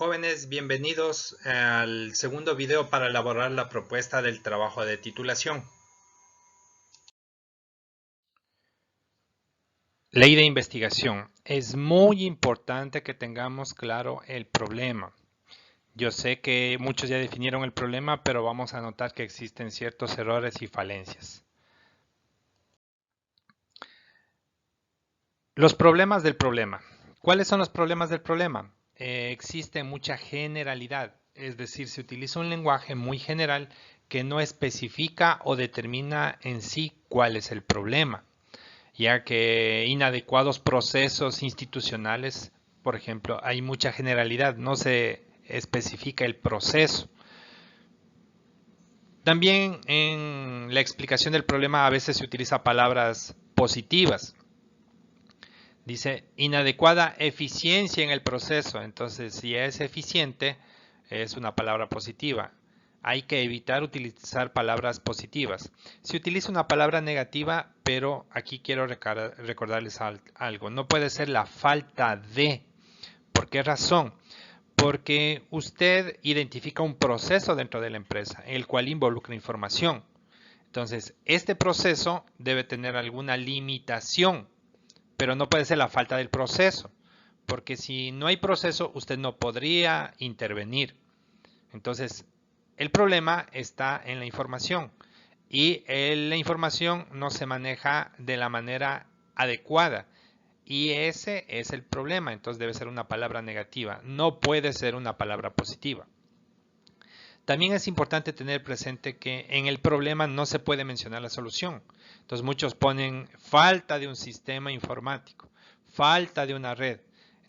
Jóvenes, bienvenidos al segundo video para elaborar la propuesta del trabajo de titulación. Ley de investigación. Es muy importante que tengamos claro el problema. Yo sé que muchos ya definieron el problema, pero vamos a notar que existen ciertos errores y falencias. Los problemas del problema. ¿Cuáles son los problemas del problema? Existe mucha generalidad, es decir, se utiliza un lenguaje muy general que no especifica o determina en sí cuál es el problema, ya que inadecuados procesos institucionales, por ejemplo, hay mucha generalidad, no se especifica el proceso. También en la explicación del problema a veces se utilizan palabras positivas. Dice inadecuada eficiencia en el proceso. Entonces, si es eficiente, es una palabra positiva. Hay que evitar utilizar palabras positivas. Se utiliza una palabra negativa, pero aquí quiero recordarles algo. No puede ser la falta de. ¿Por qué razón? Porque usted identifica un proceso dentro de la empresa, el cual involucra información. Entonces, este proceso debe tener alguna limitación, pero no puede ser la falta del proceso, porque si no hay proceso, usted no podría intervenir. Entonces, el problema está en la información y la información no se maneja de la manera adecuada. Y ese es el problema, entonces debe ser una palabra negativa, no puede ser una palabra positiva. También es importante tener presente que en el problema no se puede mencionar la solución. Entonces muchos ponen falta de un sistema informático, falta de una red.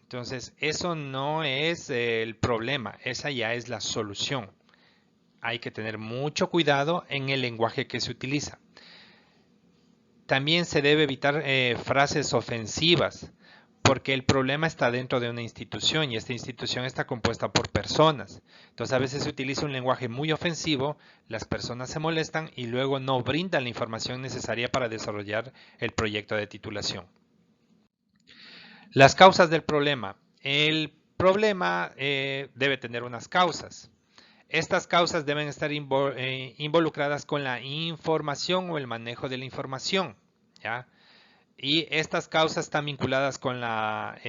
Entonces eso no es el problema, esa ya es la solución. Hay que tener mucho cuidado en el lenguaje que se utiliza. También se debe evitar frases ofensivas, porque el problema está dentro de una institución y esta institución está compuesta por personas. Entonces a veces se utiliza un lenguaje muy ofensivo, las personas se molestan y luego no brindan la información necesaria para desarrollar el proyecto de titulación. Las causas del problema. El problema debe tener unas causas. Estas causas deben estar involucradas con la información o el manejo de la información, ¿ya? Y estas causas están vinculadas con la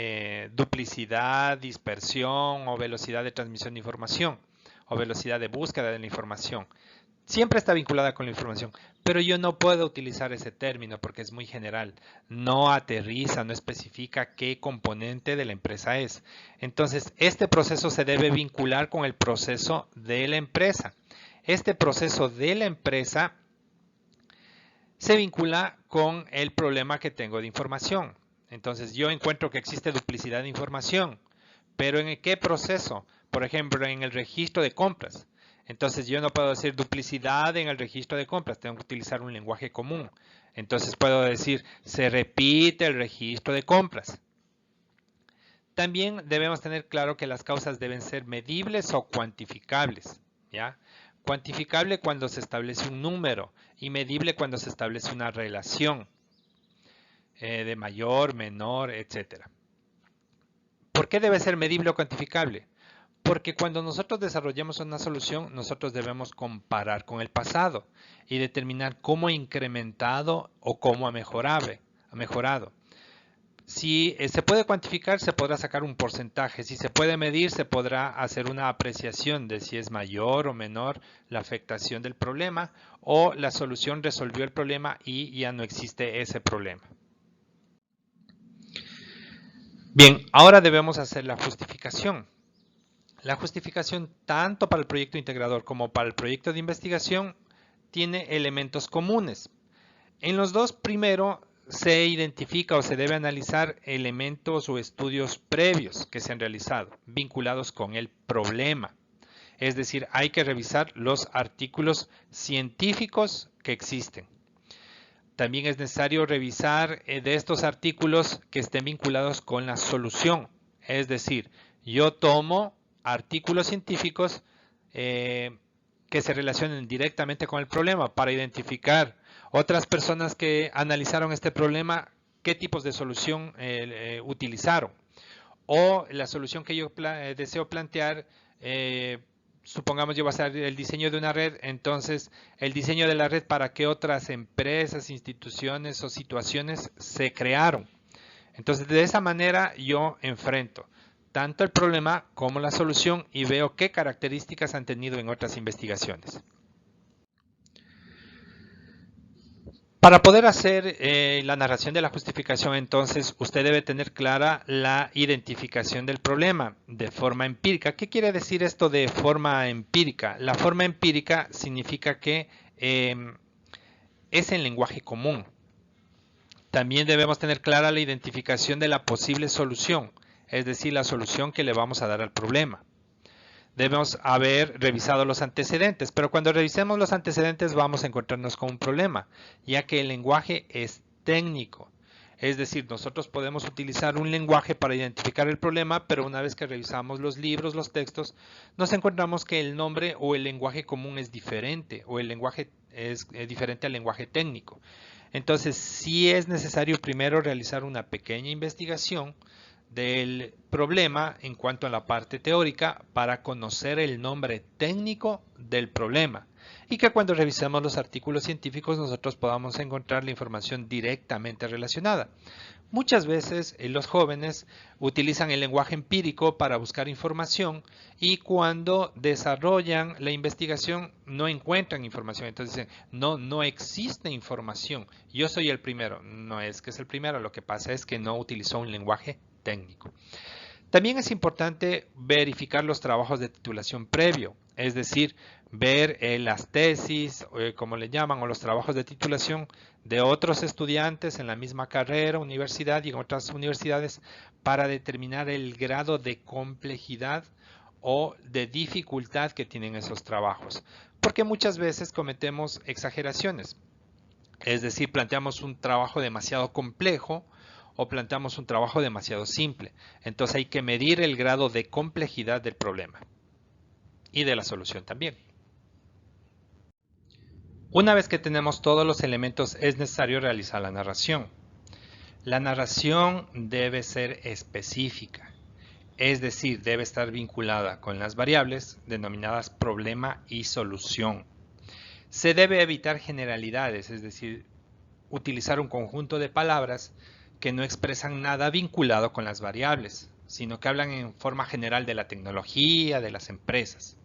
duplicidad, dispersión o velocidad de transmisión de información o velocidad de búsqueda de la información. Siempre está vinculada con la información, pero yo no puedo utilizar ese término porque es muy general. No aterriza, no especifica qué componente de la empresa es. Entonces, este proceso se debe vincular con el proceso de la empresa. Este proceso de la empresa se vincula con el problema que tengo de información. Entonces, yo encuentro que existe duplicidad de información, pero ¿en qué proceso? Por ejemplo, en el registro de compras. Entonces, yo no puedo decir duplicidad en el registro de compras, tengo que utilizar un lenguaje común. Entonces, puedo decir, se repite el registro de compras. También debemos tener claro que las causas deben ser medibles o cuantificables, ¿ya? Cuantificable cuando se establece un número y medible cuando se establece una relación de mayor, menor, etc. ¿Por qué debe ser medible o cuantificable? Porque cuando nosotros desarrollamos una solución, nosotros debemos comparar con el pasado y determinar cómo ha incrementado o cómo ha mejorado. Si se puede cuantificar, se podrá sacar un porcentaje. Si se puede medir, se podrá hacer una apreciación de si es mayor o menor la afectación del problema o la solución resolvió el problema y ya no existe ese problema. Bien, ahora debemos hacer la justificación. La justificación tanto para el proyecto integrador como para el proyecto de investigación tiene elementos comunes. En los dos, primero, se identifica o se debe analizar elementos o estudios previos que se han realizado vinculados con el problema. Es decir, hay que revisar los artículos científicos que existen. También es necesario revisar de estos artículos que estén vinculados con la solución. Es decir, yo tomo artículos científicos que se relacionen directamente con el problema para identificar otras personas que analizaron este problema, qué tipos de solución utilizaron. o la solución que yo deseo plantear, supongamos yo voy a hacer el diseño de una red, entonces el diseño de la red para qué otras empresas, instituciones o situaciones se crearon. Entonces de esa manera yo enfrento tanto el problema como la solución y veo qué características han tenido en otras investigaciones. Para poder hacer la narración de la justificación, entonces, usted debe tener clara la identificación del problema de forma empírica. ¿Qué quiere decir esto de forma empírica? La forma empírica significa que es en lenguaje común. También debemos tener clara la identificación de la posible solución, es decir, la solución que le vamos a dar al problema. Debemos haber revisado los antecedentes, pero cuando revisemos los antecedentes vamos a encontrarnos con un problema, ya que el lenguaje es técnico. Es decir, nosotros podemos utilizar un lenguaje para identificar el problema, pero una vez que revisamos los libros, los textos, nos encontramos que el nombre o el lenguaje común es diferente, o el lenguaje es diferente al lenguaje técnico. Entonces, sí es necesario primero realizar una pequeña investigación del problema en cuanto a la parte teórica para conocer el nombre técnico del problema y que cuando revisemos los artículos científicos nosotros podamos encontrar la información directamente relacionada. Muchas veces los jóvenes utilizan el lenguaje empírico para buscar información y cuando desarrollan la investigación no encuentran información. Entonces dicen, no existe información. Yo soy el primero. No es que es el primero, lo que pasa es que no utilizó un lenguaje técnico. También es importante verificar los trabajos de titulación previo, es decir, ver las tesis, como le llaman, o los trabajos de titulación de otros estudiantes en la misma carrera, universidad y en otras universidades para determinar el grado de complejidad o de dificultad que tienen esos trabajos. Porque muchas veces cometemos exageraciones, es decir, planteamos un trabajo demasiado complejo o planteamos un trabajo demasiado simple. Entonces hay que medir el grado de complejidad del problema y de la solución también. Una vez que tenemos todos los elementos, es necesario realizar la narración. La narración debe ser específica, es decir, debe estar vinculada con las variables denominadas problema y solución. Se debe evitar generalidades, es decir, utilizar un conjunto de palabras que no expresan nada vinculado con las variables, sino que hablan en forma general de la tecnología, de las empresas.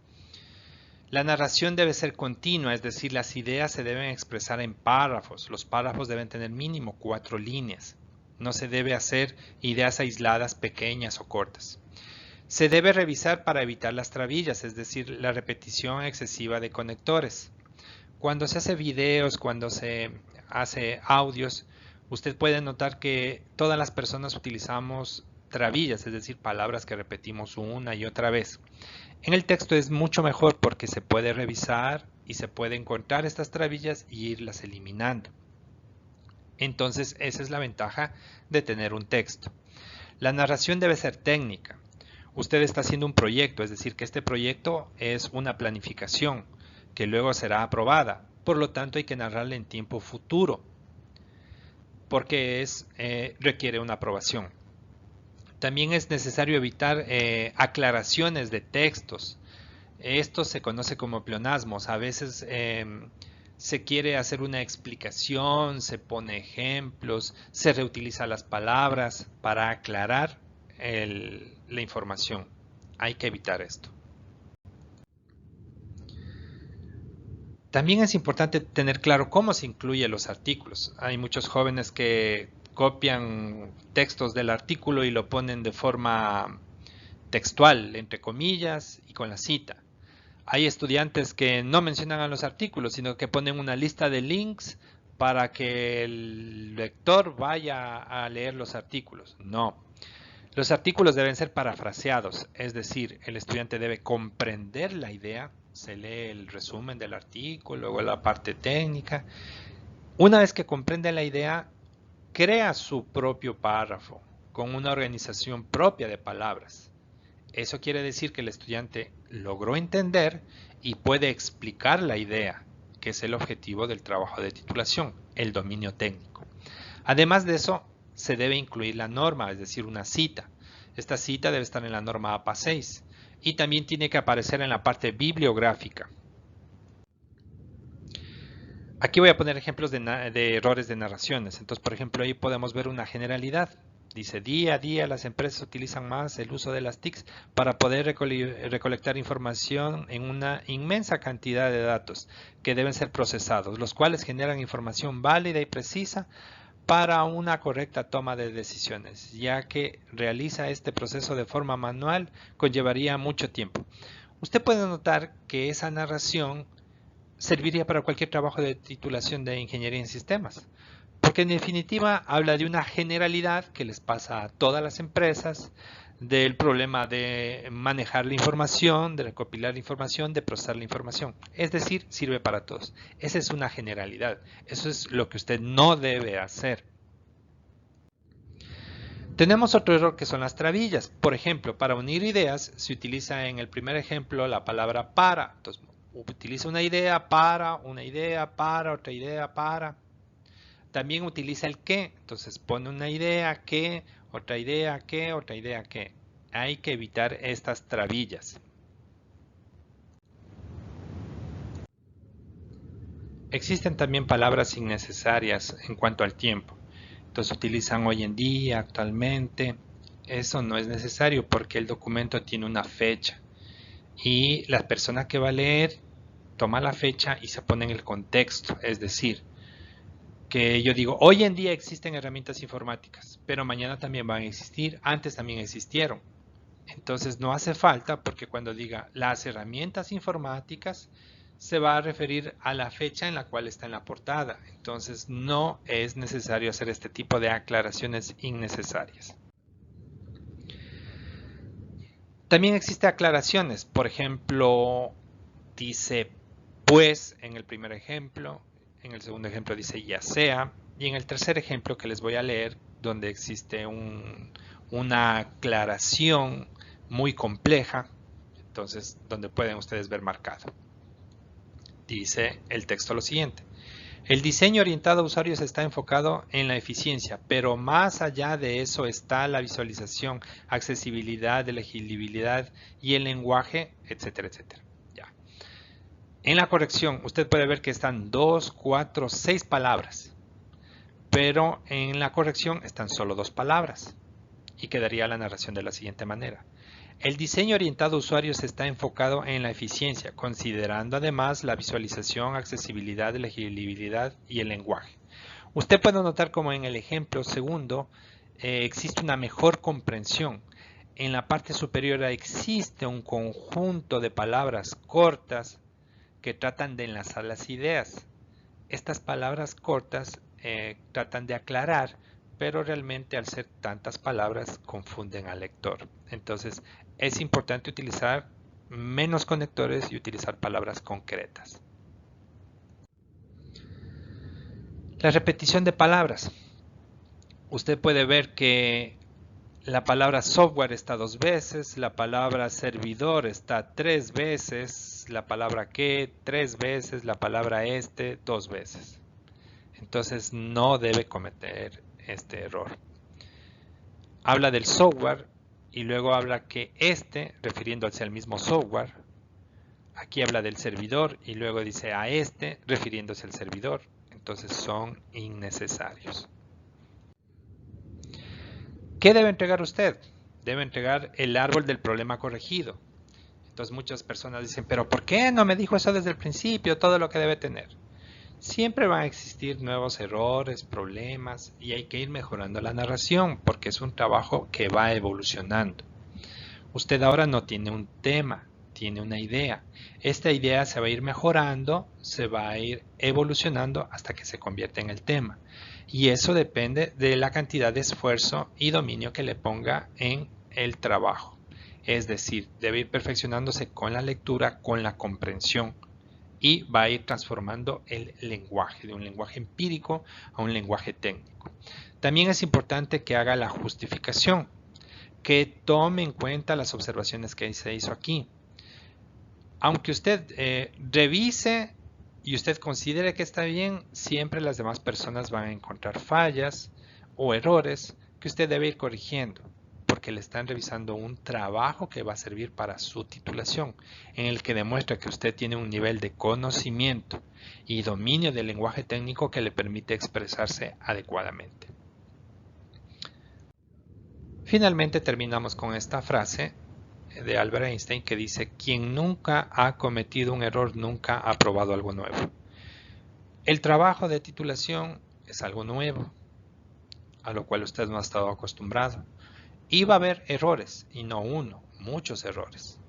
La narración debe ser continua, es decir, las ideas se deben expresar en párrafos. Los párrafos deben tener mínimo 4 líneas. No se debe hacer ideas aisladas, pequeñas o cortas. Se debe revisar para evitar las trabillas, es decir, la repetición excesiva de conectores. Cuando se hace videos, cuando se hace audios, usted puede notar que todas las personas utilizamos trabillas, es decir, palabras que repetimos una y otra vez. En el texto es mucho mejor porque se puede revisar y se puede encontrar estas trabillas y irlas eliminando. Entonces, esa es la ventaja de tener un texto. La narración debe ser técnica. Usted está haciendo un proyecto, es decir, que este proyecto es una planificación que luego será aprobada. Por lo tanto, hay que narrarla en tiempo futuro porque requiere una aprobación. También es necesario evitar aclaraciones de textos. Esto se conoce como pleonasmos. A veces se quiere hacer una explicación, se pone ejemplos, se reutiliza las palabras para aclarar la información. Hay que evitar esto. También es importante tener claro cómo se incluyen los artículos. Hay muchos jóvenes que copian textos del artículo y lo ponen de forma textual, entre comillas, y con la cita. Hay estudiantes que no mencionan a los artículos, sino que ponen una lista de links para que el lector vaya a leer los artículos. No. Los artículos deben ser parafraseados, es decir, el estudiante debe comprender la idea, se lee el resumen del artículo, luego la parte técnica. Una vez que comprende la idea, crea su propio párrafo con una organización propia de palabras. Eso quiere decir que el estudiante logró entender y puede explicar la idea, que es el objetivo del trabajo de titulación, el dominio técnico. Además de eso, se debe incluir la norma, es decir, una cita. Esta cita debe estar en la norma APA 6 y también tiene que aparecer en la parte bibliográfica. Aquí voy a poner ejemplos de errores de narraciones. Entonces, por ejemplo, ahí podemos ver una generalidad. Dice, día a día las empresas utilizan más el uso de las TICs para poder recolectar información en una inmensa cantidad de datos que deben ser procesados, los cuales generan información válida y precisa para una correcta toma de decisiones, ya que realiza este proceso de forma manual conllevaría mucho tiempo. Usted puede notar que esa narración serviría para cualquier trabajo de titulación de ingeniería en sistemas, porque en definitiva habla de una generalidad que les pasa a todas las empresas, del problema de manejar la información, de recopilar la información, de procesar la información. Es decir, sirve para todos. Esa es una generalidad. Eso es lo que usted no debe hacer. Tenemos otro error que son las trabillas. Por ejemplo, para unir ideas se utiliza en el primer ejemplo la palabra para. Entonces, utiliza una idea, para, otra idea, para. También utiliza el que, entonces pone una idea, que, otra idea, que, otra idea, que. Hay que evitar estas trabillas. Existen también palabras innecesarias en cuanto al tiempo. Entonces utilizan hoy en día, actualmente. Eso no es necesario porque el documento tiene una fecha. Y la persona que va a leer toma la fecha y se pone en el contexto. Es decir, que yo digo, hoy en día existen herramientas informáticas, pero mañana también van a existir, antes también existieron. Entonces no hace falta porque cuando diga las herramientas informáticas se va a referir a la fecha en la cual está en la portada. Entonces no es necesario hacer este tipo de aclaraciones innecesarias. También existen aclaraciones. Por ejemplo, dice pues en el primer ejemplo. En el segundo ejemplo dice ya sea. Y en el tercer ejemplo que les voy a leer, donde existe una aclaración muy compleja, entonces donde pueden ustedes ver marcado. Dice el texto lo siguiente. El diseño orientado a usuarios está enfocado en la eficiencia, pero más allá de eso está la visualización, accesibilidad, legibilidad y el lenguaje, etcétera, etcétera. Ya. En la corrección, usted puede ver que están 2, 4, 6 palabras, pero en la corrección están solo 2 palabras y quedaría la narración de la siguiente manera. El diseño orientado a usuarios está enfocado en la eficiencia, considerando además la visualización, accesibilidad, legibilidad y el lenguaje. Usted puede notar como en el ejemplo segundo existe una mejor comprensión. En la parte superior existe un conjunto de palabras cortas que tratan de enlazar las ideas. Estas palabras cortas tratan de aclarar, pero realmente al ser tantas palabras confunden al lector. Entonces es importante utilizar menos conectores y utilizar palabras concretas. La repetición de palabras. Usted puede ver que la palabra software está 2 veces, la palabra servidor está 3 veces, la palabra que 3 veces, la palabra 2 veces. Entonces no debe cometer este error. Habla del software y luego habla que refiriéndose al mismo software. Aquí habla del servidor y luego dice a refiriéndose al servidor. Entonces son innecesarios. ¿Qué debe entregar usted? Debe entregar el árbol del problema corregido. Entonces muchas personas dicen, pero ¿por qué no me dijo eso desde el principio? Todo lo que debe tener. Siempre van a existir nuevos errores, problemas y hay que ir mejorando la narración porque es un trabajo que va evolucionando. Usted ahora no tiene un tema, tiene una idea. Esta idea se va a ir mejorando, se va a ir evolucionando hasta que se convierte en el tema. Y eso depende de la cantidad de esfuerzo y dominio que le ponga en el trabajo. Es decir, debe ir perfeccionándose con la lectura, con la comprensión. Y va a ir transformando el lenguaje, de un lenguaje empírico a un lenguaje técnico. También es importante que haga la justificación, que tome en cuenta las observaciones que se hizo aquí. Aunque usted revise y usted considere que está bien, siempre las demás personas van a encontrar fallas o errores que usted debe ir corrigiendo, porque que le están revisando un trabajo que va a servir para su titulación, en el que demuestra que usted tiene un nivel de conocimiento y dominio del lenguaje técnico que le permite expresarse adecuadamente. Finalmente terminamos con esta frase de Albert Einstein que dice: quien nunca ha cometido un error nunca ha probado algo nuevo. El trabajo de titulación es algo nuevo, a lo cual usted no ha estado acostumbrado. Y va a haber errores, y no uno, muchos errores.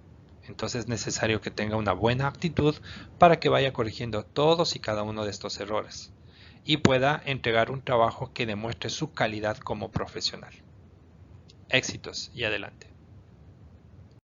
Entonces es necesario que tenga una buena actitud para que vaya corrigiendo todos y cada uno de estos errores y pueda entregar un trabajo que demuestre su calidad como profesional. Éxitos y adelante.